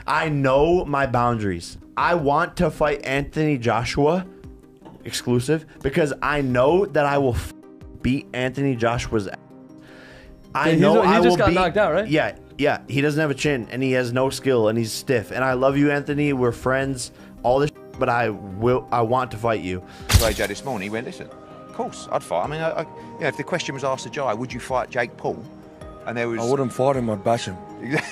I know my boundaries. I want to fight Anthony Joshua exclusive because I know that I will beat Anthony Joshua's ass. I know he just got knocked out, right? Yeah. He doesn't have a chin and he has no skill and he's stiff. And I love you, Anthony. We're friends. All this, but I want to fight you. AJ this morning, he went, listen, of course, I'd fight. I mean, if the question was asked to Jai, would you fight Jake Paul? And there was... I wouldn't fight him, I'd bash him. Yeah,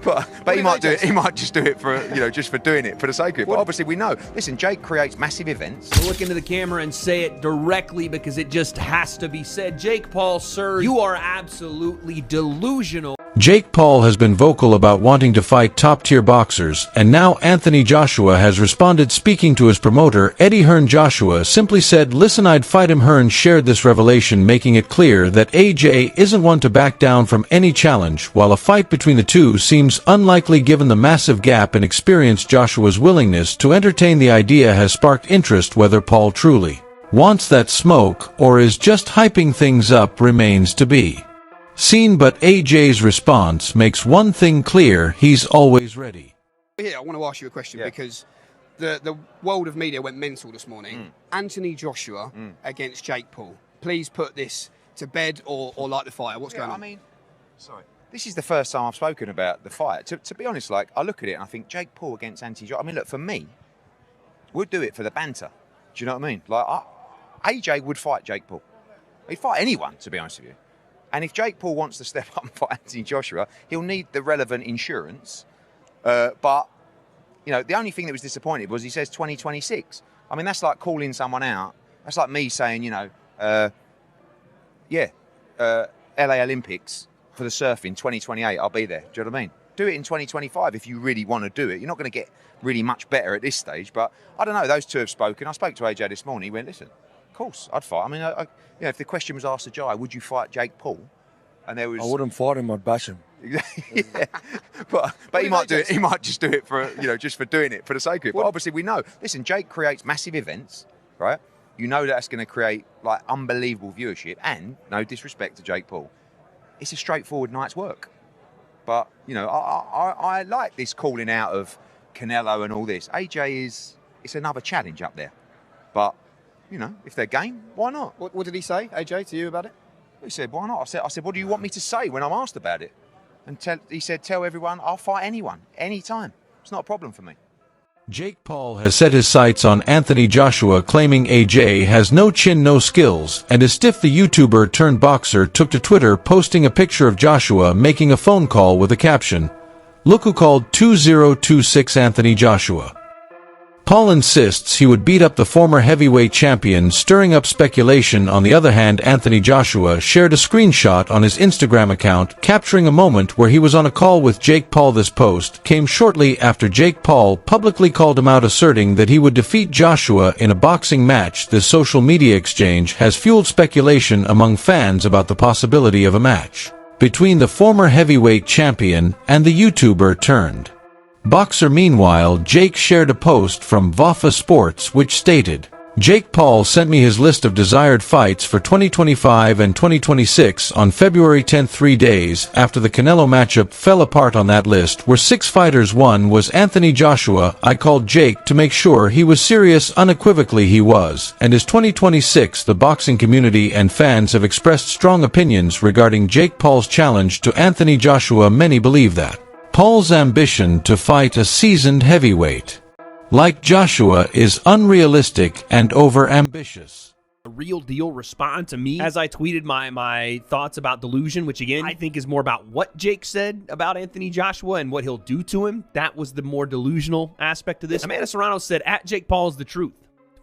but he might do it. He might just do it for just for doing it for the sake of it. But obviously, we know. Listen, Jake creates massive events. Look into the camera and say it directly because it just has to be said. Jake Paul, sir, you are absolutely delusional. Jake Paul has been vocal about wanting to fight top-tier boxers, and now Anthony Joshua has responded. Speaking to his promoter, Eddie Hearn, Joshua simply said, "Listen, I'd fight him." Hearn shared this revelation, making it clear that AJ isn't one to back down from any challenge. While a fight between the two seems unlikely given the massive gap in experience, Joshua's willingness to entertain the idea has sparked interest. Whether Paul truly wants that smoke or is just hyping things up remains to be seen, but AJ's response makes one thing clear: he's always ready. Here, I want to ask you a question because the world of media went mental this morning. Anthony Joshua against Jake Paul. Please put this to bed or light the fire. What's going on? I mean, sorry. This is the first time I've spoken about the fight. To be honest, like, I look at it and I think Jake Paul against Anthony Joshua. I mean, look, for me, we'll do it for the banter. Do you know what I mean? Like, AJ would fight Jake Paul. He'd fight anyone, to be honest with you. And if Jake Paul wants to step up and fight Anthony Joshua, he'll need the relevant insurance. But, the only thing that was disappointing was he says 2026. I mean, that's like calling someone out. That's like me saying, LA Olympics for the surfing, 2028, I'll be there. Do you know what I mean? Do it in 2025 if you really want to do it. You're not going to get really much better at this stage. But I don't know, those two have spoken. I spoke to AJ this morning. He went, listen, of course, I'd fight. I mean, if the question was asked to Jai, would you fight Jake Paul? And there was... I wouldn't fight him, I'd bash him. Yeah, but he might do it. He might just do it for just for doing it for the sake of it. But obviously, we know. Listen, Jake creates massive events, right? You know that's going to create like unbelievable viewership. And no disrespect to Jake Paul, it's a straightforward night's work. But I like this calling out of Canelo and all this. AJ it's another challenge up there. But if they're game, why not? What did he say, AJ, to you about it? He said, why not? I said, what do you want me to say when I'm asked about it? And he said, tell everyone I'll fight anyone, anytime. It's not a problem for me. Jake Paul has set his sights on Anthony Joshua, claiming AJ has no chin, no skills, and is stiff. The YouTuber turned boxer took to Twitter, posting a picture of Joshua making a phone call with a caption, "Look who called 2026 Anthony Joshua." Paul insists he would beat up the former heavyweight champion, stirring up speculation. On the other hand, Anthony Joshua shared a screenshot on his Instagram account, capturing a moment where he was on a call with Jake Paul. This post came shortly after Jake Paul publicly called him out, asserting that he would defeat Joshua in a boxing match. This social media exchange has fueled speculation among fans about the possibility of a match between the former heavyweight champion and the YouTuber turned boxer. Meanwhile, Jake shared a post from Vafa Sports which stated, "Jake Paul sent me his list of desired fights for 2025 and 2026 on February 10th. 3 days after the Canelo matchup fell apart. On that list were 6 fighters. One was Anthony Joshua. I called Jake to make sure he was serious. Unequivocally he was, and is 2026. The boxing community and fans have expressed strong opinions regarding Jake Paul's challenge to Anthony Joshua. Many believe that Paul's ambition to fight a seasoned heavyweight like Joshua is unrealistic and over-ambitious. A real deal respond to me as I tweeted my thoughts about delusion, which again I think is more about what Jake said about Anthony Joshua and what he'll do to him. That was the more delusional aspect of this. Amanda Serrano said, "At Jake Paul is the truth.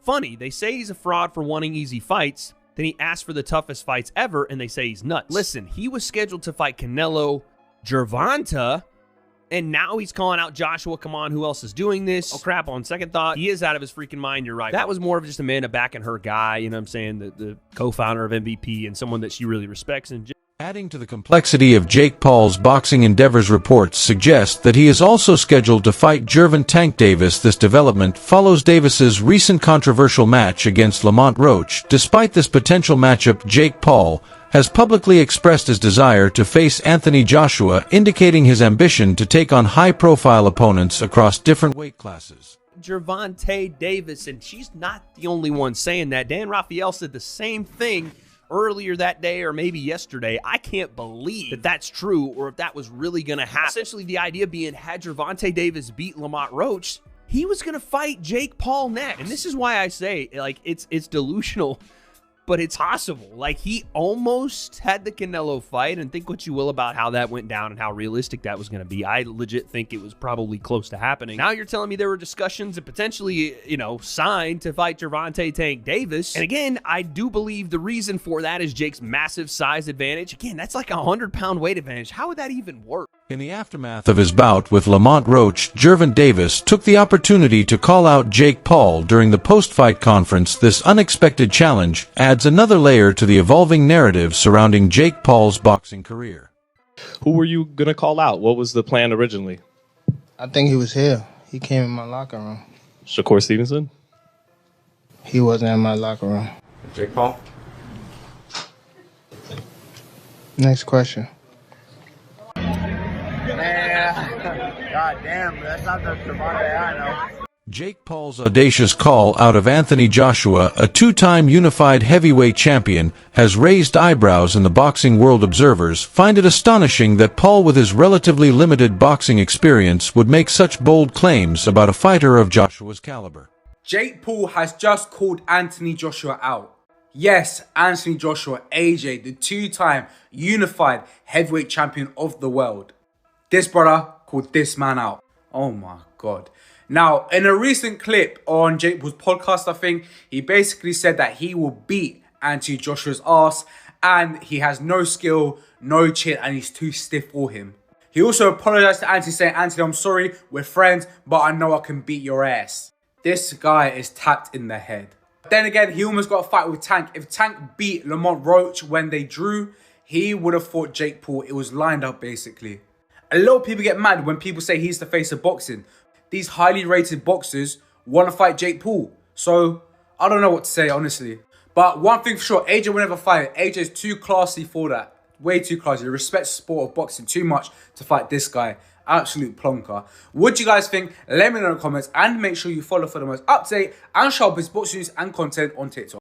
Funny, they say he's a fraud for wanting easy fights. Then he asked for the toughest fights ever and they say he's nuts. Listen, he was scheduled to fight Canelo Gervonta, and now he's calling out Joshua. Come on, who else is doing this? Oh, crap, on second thought, he is out of his freaking mind. You're right. That was more of just Amanda backing her guy, you know what I'm saying, the co-founder of MVP and someone that she really respects. And adding to the complexity of Jake Paul's boxing endeavors, reports suggest that he is also scheduled to fight Gervonta Tank Davis. This development follows Davis's recent controversial match against Lamont Roach. Despite this potential matchup, Jake Paul has publicly expressed his desire to face Anthony Joshua, indicating his ambition to take on high-profile opponents across different weight classes. Gervonta Davis, and she's not the only one saying that. Dan Raphael said the same thing earlier that day or maybe yesterday. I can't believe that that's true or if that was really going to happen. Essentially, the idea being, had Gervonta Davis beat Lamont Roach, he was going to fight Jake Paul next. And this is why I say, like, it's delusional, but it's possible. Like, he almost had the Canelo fight, and think what you will about how that went down and how realistic that was going to be. I legit think it was probably close to happening. Now you're telling me there were discussions and potentially, signed to fight Gervonta Tank Davis. And again, I do believe the reason for that is Jake's massive size advantage. Again, that's like a 100-pound weight advantage. How would that even work? In the aftermath of his bout with Lamont Roach, Gervonta Davis took the opportunity to call out Jake Paul during the post-fight conference. This unexpected challenge adds another layer to the evolving narrative surrounding Jake Paul's boxing career. Who were you going to call out? What was the plan originally? I think he was here. He came in my locker room. Shakur Stevenson? He wasn't in my locker room. Jake Paul? Next question. God damn, that's not the Gervonta I know. Jake Paul's audacious call out of Anthony Joshua, a two-time unified heavyweight champion, has raised eyebrows in the boxing world. Observers find it astonishing that Paul, with his relatively limited boxing experience, would make such bold claims about a fighter of Joshua's caliber. Jake Paul has just called Anthony Joshua out. Yes, Anthony Joshua, AJ, the two-time unified heavyweight champion of the world. This brother called this man out. Oh my God. Now, in a recent clip on Jake Paul's podcast, I think, he basically said that he will beat Anthony Joshua's ass and he has no skill, no chin, and he's too stiff for him. He also apologized to Anthony, saying, Anthony, I'm sorry, we're friends, but I know I can beat your ass. This guy is tapped in the head. Then again, he almost got a fight with Tank. If Tank beat Lamont Roach when they drew, he would have fought Jake Paul. It was lined up, basically. A lot of people get mad when people say he's the face of boxing. These highly rated boxers want to fight Jake Paul. So, I don't know what to say, honestly. But one thing for sure, AJ will never fight. AJ is too classy for that. Way too classy. He respects the sport of boxing too much to fight this guy. Absolute plonker. What do you guys think? Let me know in the comments and make sure you follow for the most up-to-date and sharpest boxing news and content on TikTok.